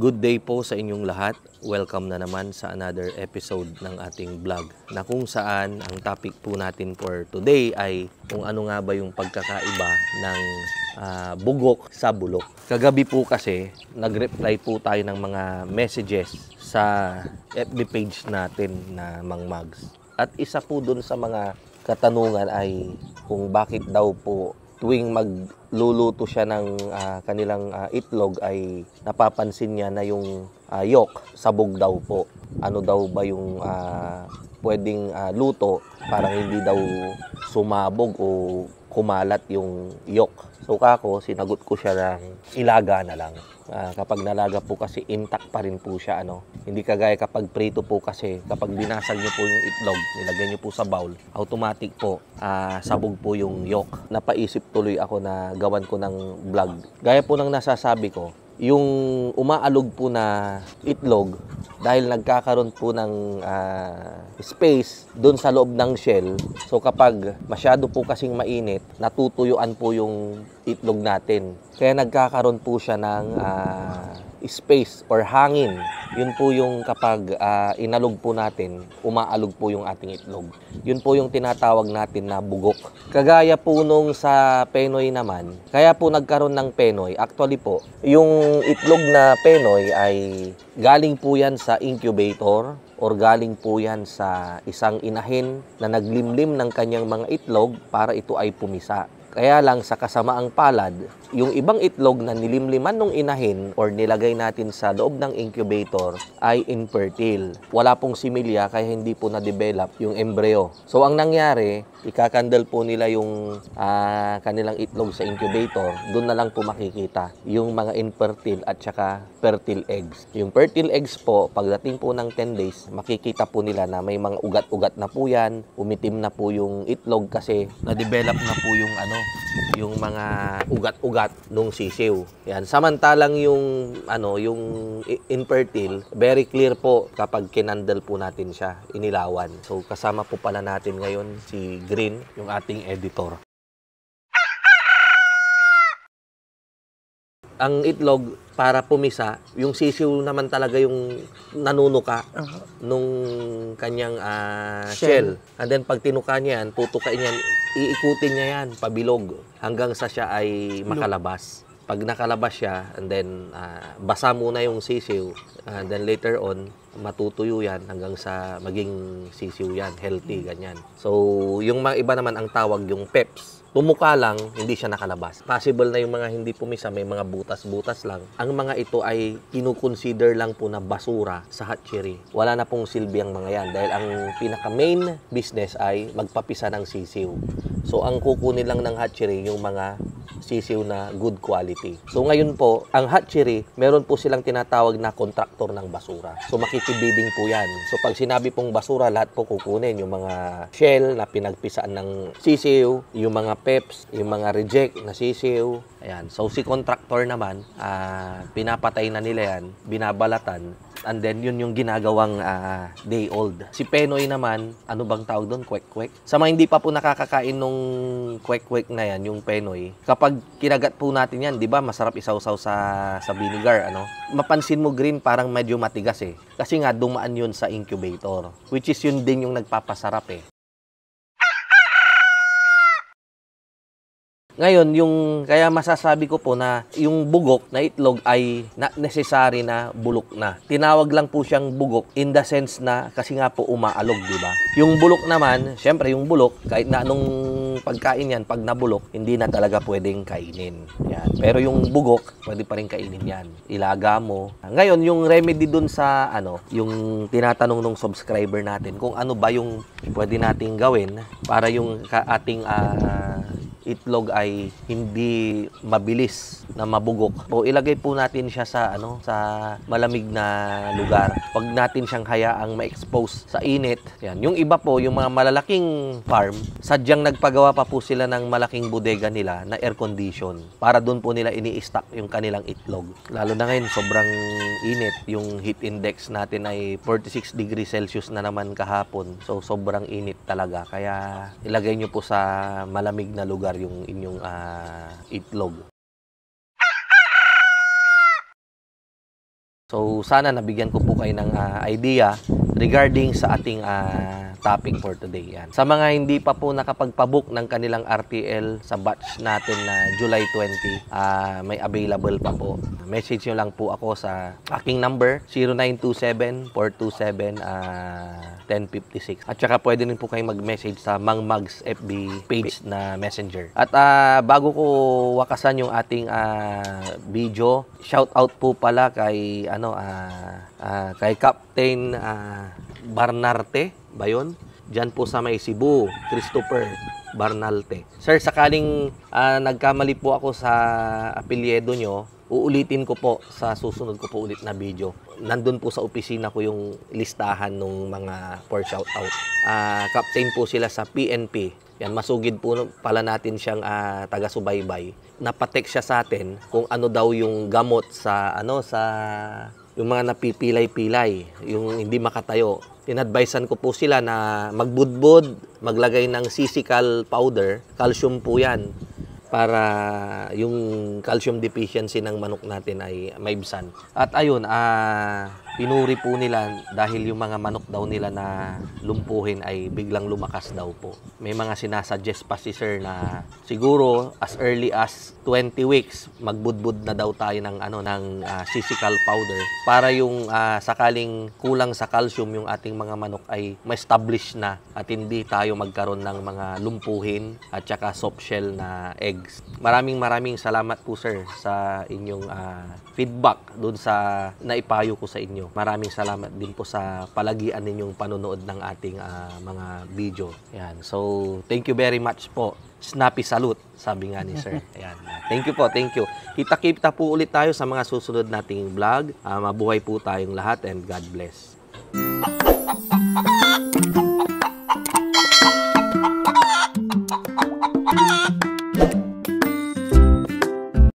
Good day po sa inyong lahat. Welcome na naman sa another episode ng ating vlog na kung saan ang topic po natin for today ay kung ano nga ba yung pagkakaiba ng bugok sa bulok. Kagabi po kasi nag-reply po tayo ng mga messages sa FB page natin na Mang Mags. At isa po dun sa mga katanungan ay kung bakit daw po tuwing magluluto siya ng kanilang itlog ay napapansin niya na yung yolk sabog daw po. Ano daw ba yung pwedeng luto para hindi daw sumabog o kumalat yung yolk. So kako, sinagot ko siya ng ilaga na lang. Kapag nalaga po kasi intact pa rin po siya. Hindi kagaya kapag prito po kasi kapag binasag niyo po yung itlog, nilagay niyo po sa bowl, automatic po sabog po yung yolk. Napaisip tuloy ako na gawan ko ng vlog. Gaya po ng nasasabi ko, yung umaalog po na itlog dahil nagkakaroon po ng space doon sa loob ng shell. So kapag masyado po kasing mainit, natutuyuan po yung itlog natin. Kaya nagkakaroon po siya ng space or hangin. Yun po yung kapag inalog po natin, umaalog po yung ating itlog. Yun po yung tinatawag natin na bugok. Kagaya po nung sa penoy naman, kaya po nagkaroon ng penoy. Actually po, yung itlog na penoy ay galing po yan sa incubator or galing po yan sa isang inahin na naglimlim ng kanyang mga itlog para ito ay pumisa. Kaya lang sa kasamaang palad, yung ibang itlog na nilimliman ng inahin or nilagay natin sa loob ng incubator ay infertile. Wala pong similya kaya hindi po na-develop yung embryo. So ang nangyari, ikakandal po nila yung kanilang itlog sa incubator, doon na lang po makikita yung mga infertile at saka fertile eggs. Yung fertile eggs po, pagdating po ng 10 days, makikita po nila na may mga ugat-ugat na po yan, umitim na po yung itlog kasi na-develop na po yung mga ugat-ugat nung sisiw. Yan. Samantalang yung yung infertile, very clear po kapag kinandal po natin siya, inilawan. So kasama po pala natin ngayon si Green, yung ating editor. Ang itlog para pumisa, yung sisiw naman talaga yung nanunuka nung kanyang shell. And then pag tinuka niya yan, tutukain niyan, iikutin niya yan, pabilog, hanggang sa siya ay makalabas. Pag nakalabas siya, and then basa muna yung sisiw, and then later on, matutuyo yan hanggang sa maging sisiw yan, healthy, ganyan. So, yung mga iba naman ang tawag yung peps. Tumuka lang, hindi siya nakalabas. Possible na yung mga hindi pumisa, may mga butas-butas lang. Ang mga ito ay kinukonsider lang po na basura sa hatchery. Wala na pong silbiyang mga yan dahil ang pinaka-main business ay magpapisa ng sisiw. So, ang kukunin lang ng hatchery yung mga sisiw na good quality. So, ngayon po, ang hatchery, meron po silang tinatawag na kontraktor ng basura. So, makikibiding po yan. So, pag sinabi pong basura, lahat po kukunin. Yung mga shell na pinagpisaan ng sisiw, yung mga peps, yung mga reject na sisiw. Ayan. So, si contractor naman, pinapatay na nila yan, binabalatan, and then yun yung ginagawang day old. Si penoy naman, ano bang tawag doon? Kwek-kwek. Sa mga hindi pa po nakakakain nung kwek-kwek na yan, yung penoy, kapag kinagat po natin yan, di ba, masarap isawsaw sa vinegar, Mapansin mo, Green, parang medyo matigas eh. Kasi nga, dumaan yun sa incubator, which is yun din yung nagpapasarap eh. Ngayon, kaya masasabi ko po na yung bugok na itlog ay necessary na bulok na. Tinawag lang po siyang bugok in the sense na kasi nga po umaalog, di ba? Yung bulok naman, syempre yung bulok, kahit na anong pagkain yan, pag nabulok, hindi na talaga pwedeng kainin. Yan. Pero yung bugok, pwede pa rin kainin yan. Ilaga mo. Ngayon, yung remedy dun sa, yung tinatanong ng subscriber natin, kung ano ba yung pwede nating gawin para yung ating itlog ay hindi mabilis na mabugok. O ilagay po natin siya sa sa malamig na lugar. Huwag natin siyang hayaang ma-expose sa init. Yan. Yung iba po, yung mga malalaking farm, sadyang nagpagawa pa po sila ng malaking bodega nila na air condition para doon po nila ini-stock yung kanilang itlog. Lalo na ngayon, sobrang init. Yung heat index natin ay 46 degrees Celsius na naman kahapon. So, sobrang init talaga. Kaya ilagay nyo po sa malamig na lugar yung inyong itlog. So sana nabigyan ko po kayo ng idea regarding sa ating topic for today. Yan. Sa mga hindi pa po nakapagpabook ng kanilang RTL sa batch natin na July 20, may available pa po. Message nyo lang po ako sa aking number 0927-427-1056. At saka pwede rin po kayong mag-message sa Mang Mags FB page na messenger. At bago ko wakasan yung ating video, shout out po pala kay kay Captain Barnarte ba yun? Diyan po sa may Cebu, Christopher Barnalte. Sir, sakaling nagkamali po ako sa apelyido nyo, uulitin ko po sa susunod ko po ulit na video. Nandun po sa opisina ko yung listahan ng mga for shoutout. Captain po sila sa PNP. Yan, masugid po pala natin siyang taga-subaybay. Napatext siya sa atin kung ano daw yung gamot sa yung mga napipilay-pilay, yung hindi makatayo. Inadvisean ko po sila na magbudbud, maglagay ng sisical powder, calcium po yan, para yung calcium deficiency ng manok natin ay maibsan. At ayun, pinuri po nila dahil yung mga manok daw nila na lumpuhin ay biglang lumakas daw po. May mga sinasuggest pa si sir na siguro as early as 20 weeks magbudbud na daw tayo ng sisical powder para yung sakaling kulang sa calcium yung ating mga manok ay ma-establish na at hindi tayo magkaroon ng mga lumpuhin at saka soft shell na eggs. Maraming salamat po sir sa inyong feedback doon sa naipayo ko sa inyo. Maraming salamat din po sa palagian ninyong panonood ng ating mga video. Yan. So, thank you very much po. Snappy salute, sabi nga ni sir. Ayan. Thank you po, thank you. Kita-kita po ulit tayo sa mga susunod nating vlog. Mabuhay po tayong lahat and God bless.